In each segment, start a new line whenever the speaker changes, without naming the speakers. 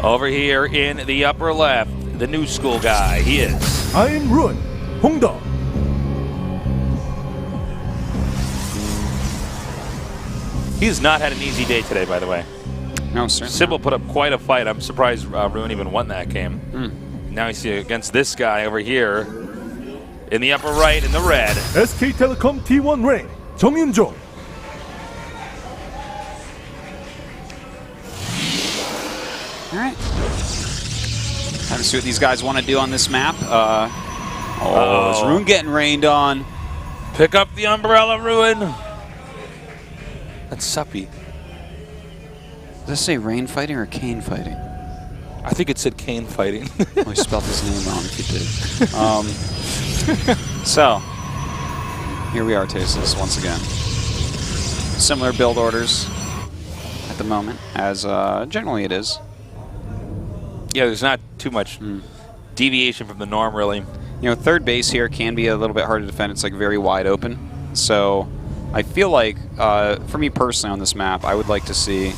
Over here in the upper left, the new school guy, he is.
I am Ruin, Hongda.
He's not had an easy day today, by the way.
No, certainly.
Sybil put up quite a fight. I'm surprised Ruin even won that game. Now you see against this guy over here in the upper right in the red.
SK Telecom T1 Rain, 정윤종.
All right. Time to see what these guys want to do on this map. Is Ruin getting rained on?
Pick up the umbrella, Ruin. That's Suppy.
Does this say rain fighting or Kane fighting?
I think it said Kane fighting.
I spelled his name wrong if you did. So, here we are, Tasteless, once again. Similar build orders at the moment, as generally it is.
Yeah, there's not too much deviation from the norm, really.
You know, third base here can be a little bit hard to defend. It's like very wide open. So, I feel like, for me personally on this map, I would like to see,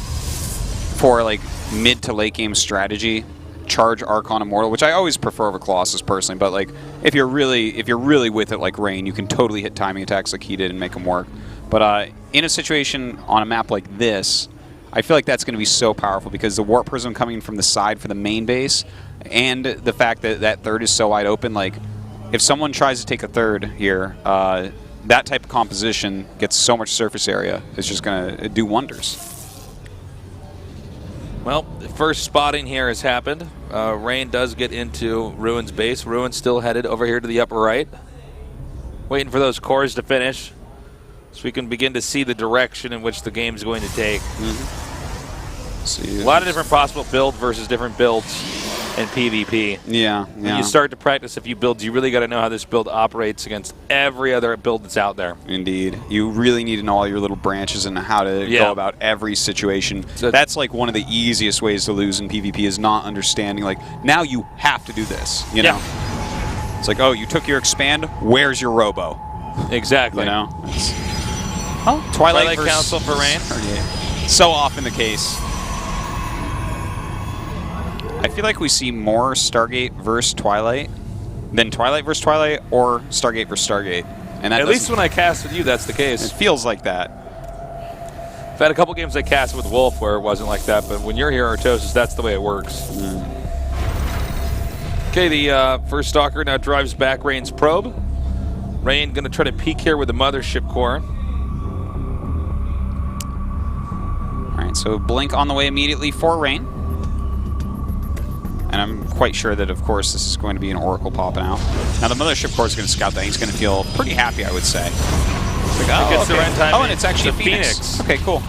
for like mid to late game strategy, charge Archon Immortal, which I always prefer over Colossus personally. But like, if you're really with it like Rain, you can totally hit timing attacks like he did and make them work. But in a situation on a map like this, I feel like that's going to be so powerful because the Warp Prism coming from the side for the main base, and the fact that that third is so wide open, like if someone tries to take a third here, that type of composition gets so much surface area. It's just going to do wonders.
Well, the first spotting here has happened. Rain does get into Ruin's base. Ruin still headed over here to the upper right. Waiting for those cores to finish so we can begin to see the direction in which the game's going to take. A lot of different possible builds versus different builds in PvP.
Yeah.
When you start to practice a few builds, you really got to know how this build operates against every other build that's out there.
Indeed. You really need to know all your little branches and how to go about every situation. So that's like one of the easiest ways to lose in PvP is not understanding, like, now you have to do this, you know? It's like, oh, you took your expand, where's your robo?
Exactly.
You know? Twilight
Council for Rain.
So often the case. I feel like we see more Stargate versus Twilight than Twilight versus Twilight or Stargate versus Stargate. And that
at least when I cast with you, that's the case.
It feels like that.
I've had a couple games I cast with Wolf where it wasn't like that, but when you're here, Artosis, that's the way it works. Okay, the first Stalker now drives back Rain's probe. Rain going to try to peek here with the Mothership Core.
All right, so Blink on the way immediately for Rain. And I'm quite sure that, of course, this is going to be an Oracle popping out. Now, the Mothership Core is going to scout that. He's going to feel pretty happy, I would say. Like, and it's actually a Phoenix. Okay, cool.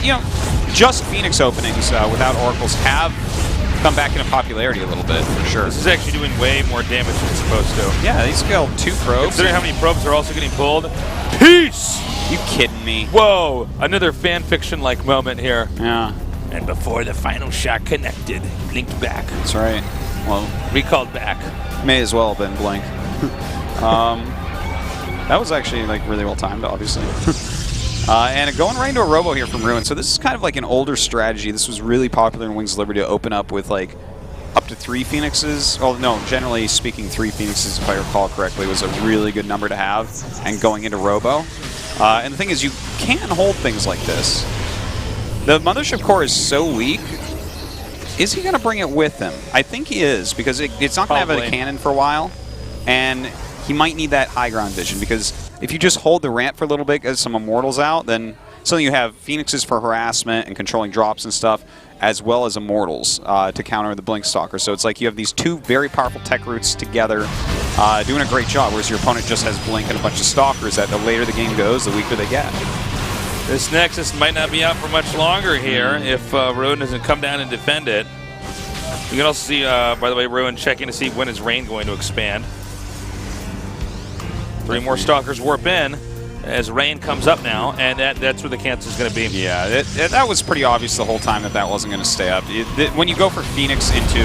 You know, just Phoenix openings without Oracles have come back into popularity a little bit, for sure.
This is actually doing way more damage than it's supposed to.
Yeah, these killed 2 probes.
Considering how many probes are also getting pulled. Peace!
You kidding me?
Whoa! Another fan fiction-like moment here.
Yeah.
And before the final shot connected, blinked back.
That's right. Well,
recalled back.
May as well have been Blink. That was actually like really well timed, obviously. And going right into a robo here from Ruin. So this is kind of like an older strategy. This was really popular in Wings of Liberty to open up with like up to 3 Phoenixes. Well, no, generally speaking, 3 Phoenixes, if I recall correctly, was a really good number to have. And going into robo. And the thing is, you can hold things like this. The Mothership Core is so weak. Is he going to bring it with him? I think he is, because it's not going to have a cannon for a while. And he might need that high ground vision, because if you just hold the ramp for a little bit, get some Immortals out, then suddenly you have Phoenixes for harassment and controlling drops and stuff, as well as Immortals to counter the Blink Stalker. So it's like you have these 2 very powerful tech roots together doing a great job, whereas your opponent just has Blink and a bunch of Stalkers that the later the game goes, the weaker they get.
This Nexus might not be out for much longer here if Ruin doesn't come down and defend it. You can also see, by the way, Ruin checking to see when is Rain going to expand. 3 more Stalkers warp in as Rain comes up now, and that's where the cancel is going to be.
Yeah, that was pretty obvious the whole time that wasn't going to stay up. When you go for Phoenix into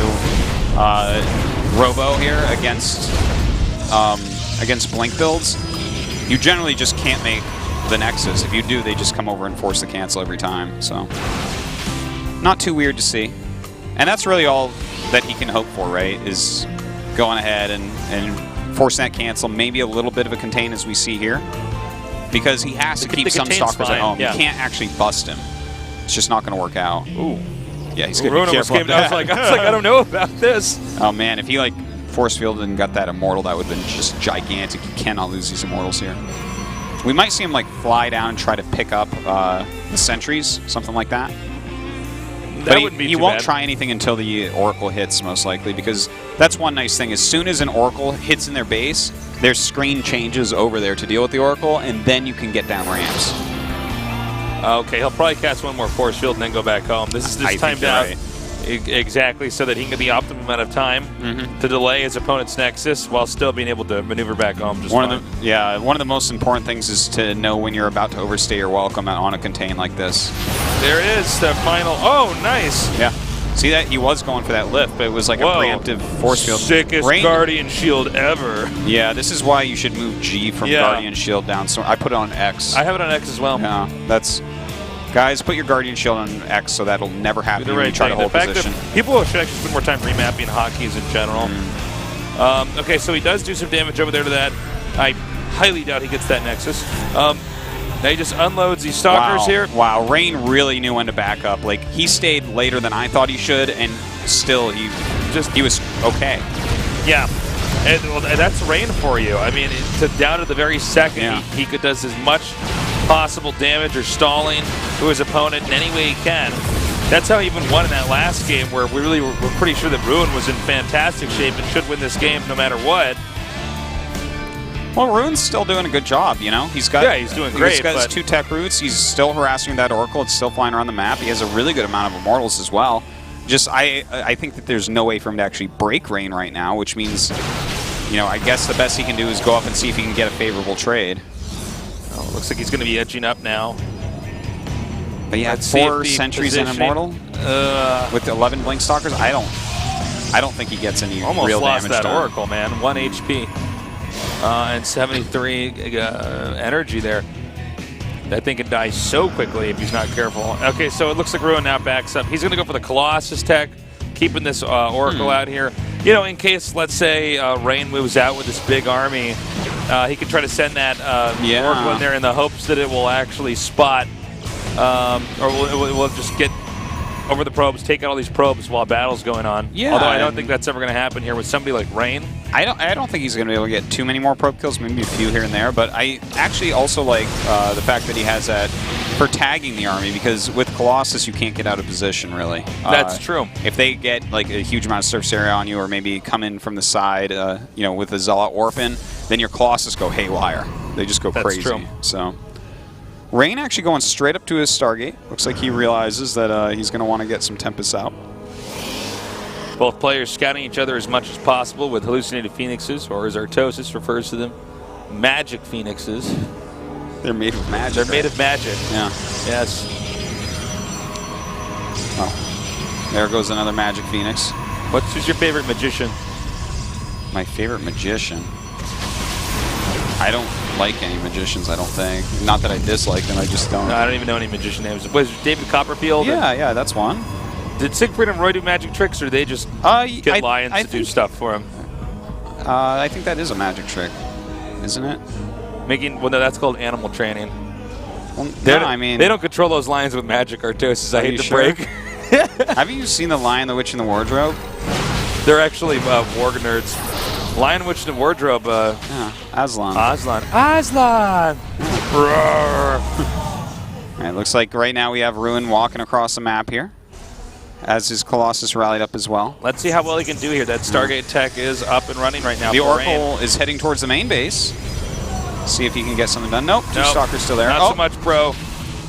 Robo here against Blink builds, you generally just can't make the Nexus. If you do, they just come over and force the cancel every time. So, not too weird to see. And that's really all that he can hope for, right? Is going ahead and forcing that cancel, maybe a little bit of a contain as we see here. Because he has to keep some stalkers at home. Yeah. You can't actually bust him. It's just not going to work out.
Ooh.
Yeah, he's going to be careful.
I was like, I don't know about this.
Oh, man, if he, like, force fielded and got that immortal, that would have been just gigantic. You cannot lose these immortals here. We might see him, like, fly down and try to pick up the sentries, something like that. But he won't try anything until the Oracle hits, most likely, because that's one nice thing. As soon as an Oracle hits in their base, their screen changes over there to deal with the Oracle, and then you can get down ramps.
Okay, he'll probably cast one more force field and then go back home. This is just timed out exactly so that he can get the optimum amount of time to delay his opponent's Nexus while still being able to maneuver back home. Just
one of the most important things is to know when you're about to overstay your welcome on a contain like this.
There it is, the final. Oh, nice.
Yeah. See that? He was going for that lift, but it was like a preemptive force field.
Sickest Guardian Shield ever.
Yeah, this is why you should move G from Guardian Shield down. So I put it on X.
I have it on X as well.
Yeah, that's... Guys, put your Guardian Shield on X so that'll never happen when you try to hold position.
People should actually spend more time remapping hotkeys in general. Okay, so he does do some damage over there to that. I highly doubt he gets that Nexus. Now he just unloads these stalkers here.
Wow, Rain really knew when to back up. Like, he stayed later than I thought he should, and still he was okay.
Yeah. And that's Rain for you. I mean, down to the very second, he does as much possible damage or stalling to his opponent in any way he can. That's how he even won in that last game, where we really were pretty sure that Ruin was in fantastic shape and should win this game no matter what.
Well, Ruin's still doing a good job, you know? He's doing
great.
He's got his 2 tech roots. He's still harassing that Oracle. It's still flying around the map. He has a really good amount of immortals as well. Just, I think that there's no way for him to actually break Rain right now, which means, you know, I guess the best he can do is go up and see if he can get a favorable trade.
Oh, looks like he's going to be edging up now.
But yeah, 4 sentries and immortal with 11 blink stalkers. I don't think he gets any real damage.
Almost lost that Oracle, man. 1 HP and 73 energy there. That thing can die so quickly if he's not careful. Okay, so it looks like Ruin now backs up. He's going to go for the Colossus tech, keeping this Oracle out here. You know, in case, let's say, Rain moves out with this big army, he can try to send that Oracle in there in the hopes that it will actually spot, or we'll just get over the probes, take out all these probes while battle's going on. Yeah. Although I don't think that's ever going to happen here with somebody like Rain.
I don't think he's going to be able to get too many more probe kills, maybe a few here and there, but I actually also like the fact that he has that for tagging the army, because with Colossus you can't get out of position, really.
That's true.
If they get like a huge amount of surface area on you, or maybe come in from the side, you know, with a Zealot Orphan, then your Colossus go haywire. They just go crazy. That's true. So Rain actually going straight up to his Stargate. Looks like he realizes that he's going to want to get some Tempests out.
Both players scouting each other as much as possible with hallucinated phoenixes, or as Artosis refers to them, magic phoenixes.
They're made of magic.
They're made of magic.
Yeah.
Yes.
Oh, there goes another magic phoenix.
Who's your favorite magician?
My favorite magician? I don't like any magicians, I don't think. Not that I dislike them, I just don't.
No, I don't even know any magician names. Was David Copperfield?
Yeah, that's one.
Did Siegfried and Roy do magic tricks, or did they just get lions to do stuff for him?
I think that is a magic trick, isn't it?
Well, no, that's called animal training.
Well, no, I mean,
they don't control those lions with magic, Artosis. I hate to break.
Have you seen The Lion, the Witch, and the Wardrobe?
They're actually war nerds. Lion, Witch, and the Wardrobe.
Yeah, Aslan.
Aslan! Roar!
All right, looks like right now we have Ruin walking across the map here, as his Colossus rallied up as well.
Let's see how well he can do here. That Stargate tech is up and running right now.
The Oracle is heading towards the main base. See if he can get something done. Nope, two Stalkers still there.
Not so much, bro.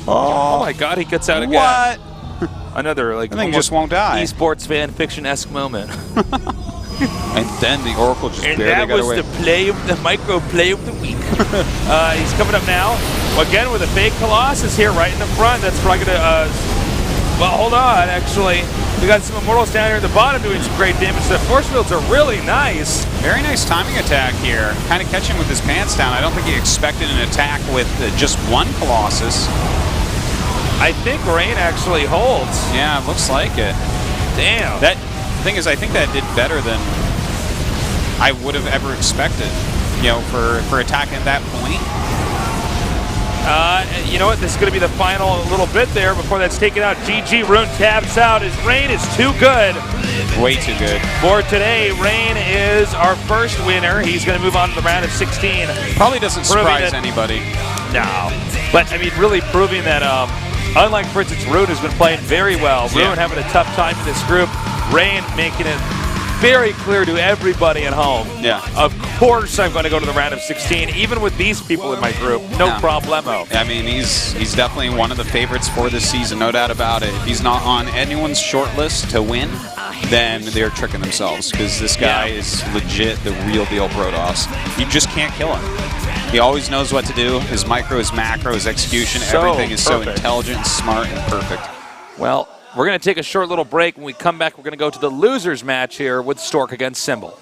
Oh my God, he gets out again.
What?
Another like
the thing just won't die.
Esports fan fiction-esque moment.
And then the Oracle just barely got away.
And that was the micro play of the week. He's coming up now. Again with a fake Colossus here right in the front. That's probably going to... well, hold on, actually. We got some Immortals down here at the bottom doing some great damage. The force fields are really nice.
Very nice timing attack here. Kind of catching with his pants down. I don't think he expected an attack with just one Colossus.
I think Rain actually holds.
Yeah, it looks like it.
Damn.
The thing is, I think that did better than I would have ever expected, you know, for attacking at that point.
You know what? This is going to be the final little bit there before that's taken out. GG, Rune taps out. His Rain is too good.
Way too good.
For today, Rain is our first winner. He's going to move on to the round of 16.
Probably doesn't surprise anybody.
No. But, I mean, really proving that, unlike, for instance, Rune has been playing very well. Rune having a tough time in this group. Rain making it very clear to everybody at home.
Yeah.
Of course I'm going to go to the round of 16, even with these people in my group. No problemo.
I mean, he's definitely one of the favorites for this season, no doubt about it. If he's not on anyone's short list to win, then they're tricking themselves, because this guy is legit the real deal Protoss. You just can't kill him. He always knows what to do. His micro, his macro, his execution, everything is so intelligent, smart, and perfect.
Well, we're going to take a short little break. When we come back, we're going to go to the losers match here with Stork against Symbol.